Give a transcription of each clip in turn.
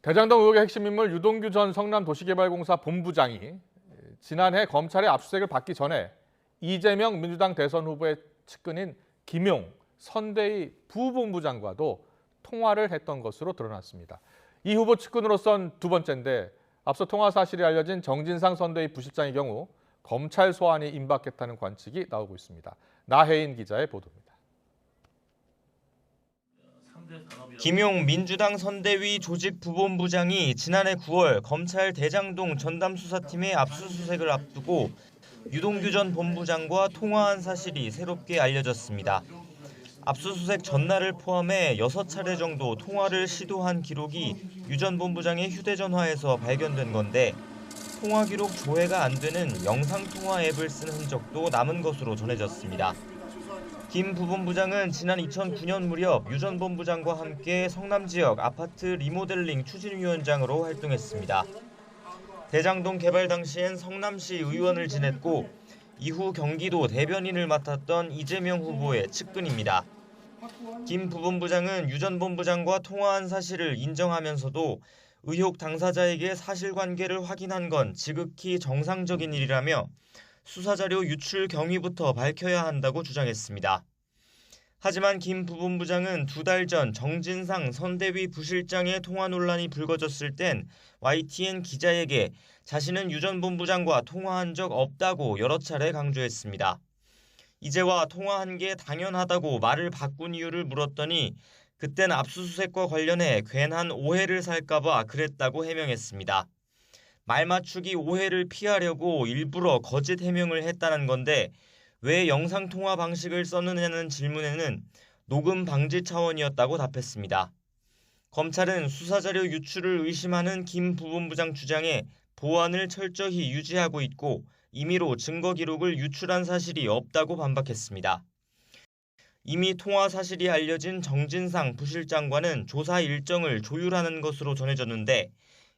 대장동 의혹의 핵심 인물 유동규 전 성남도시개발공사 본부장이 지난해 검찰의 압수수색을 받기 전에 이재명 민주당 대선 후보의 측근인 김용 선대위 부본부장과도 통화를 했던 것으로 드러났습니다. 이 후보 측근으로선 두 번째인데 앞서 통화 사실이 알려진 정진상 선대위 부실장의 경우 검찰 소환이 임박했다는 관측이 나오고 있습니다. 나혜인 기자의 보도입니다. 김용 민주당 선대위 조직부본부장이 지난해 9월 검찰 대장동 전담수사팀의 압수수색을 앞두고 유동규 전 본부장과 통화한 사실이 새롭게 알려졌습니다. 압수수색 전날을 포함해 6차례 정도 통화를 시도한 기록이 유 전 본부장의 휴대전화에서 발견된 건데 통화 기록 조회가 안 되는 영상통화 앱을 쓴 흔적도 남은 것으로 전해졌습니다. 김 부본부장은 지난 2009년 무렵 유 전 본부장과 함께 성남 지역 아파트 리모델링 추진위원장으로 활동했습니다. 대장동 개발 당시엔 성남시 의원을 지냈고 이후 경기도 대변인을 맡았던 이재명 후보의 측근입니다. 김 부본부장은 유 전 본부장과 통화한 사실을 인정하면서도 의혹 당사자에게 사실관계를 확인한 건 지극히 정상적인 일이라며 수사자료 유출 경위부터 밝혀야 한다고 주장했습니다. 하지만 김 부본부장은 2달 전 정진상 선대위 부실장의 통화 논란이 불거졌을 땐 YTN 기자에게 자신은 유 전 본부장과 통화한 적 없다고 여러 차례 강조했습니다. 이제와 통화한 게 당연하다고 말을 바꾼 이유를 물었더니 그땐 압수수색과 관련해 괜한 오해를 살까 봐 그랬다고 해명했습니다. 말맞추기 오해를 피하려고 일부러 거짓 해명을 했다는 건데 왜 영상통화 방식을 썼느냐는 질문에는 녹음 방지 차원이었다고 답했습니다. 검찰은 수사자료 유출을 의심하는 김 부본부장 주장에 보안을 철저히 유지하고 있고 임의로 증거 기록을 유출한 사실이 없다고 반박했습니다. 이미 통화 사실이 알려진 정진상 부실장과는 조사 일정을 조율하는 것으로 전해졌는데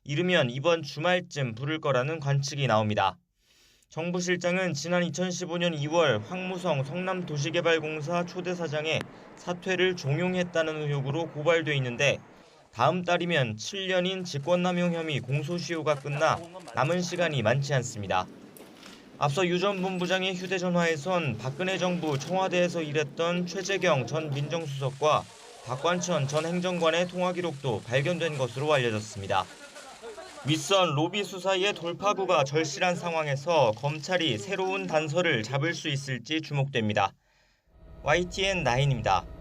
이르면 이번 주말쯤 부를 거라는 관측이 나옵니다. 정 부실장은 지난 2015년 2월 황무성 성남도시개발공사 초대사장의 사퇴를 종용했다는 의혹으로 고발돼 있는데 다음 달이면 7년인 직권남용 혐의 공소시효가 끝나 남은 시간이 많지 않습니다. 앞서 유 전 본부장의 휴대전화에선 박근혜 정부 청와대에서 일했던 최재경 전 민정수석과 박관천 전 행정관의 통화 기록도 발견된 것으로 알려졌습니다. 윗선 로비 수사의 돌파구가 절실한 상황에서 검찰이 새로운 단서를 잡을 수 있을지 주목됩니다. YTN9입니다.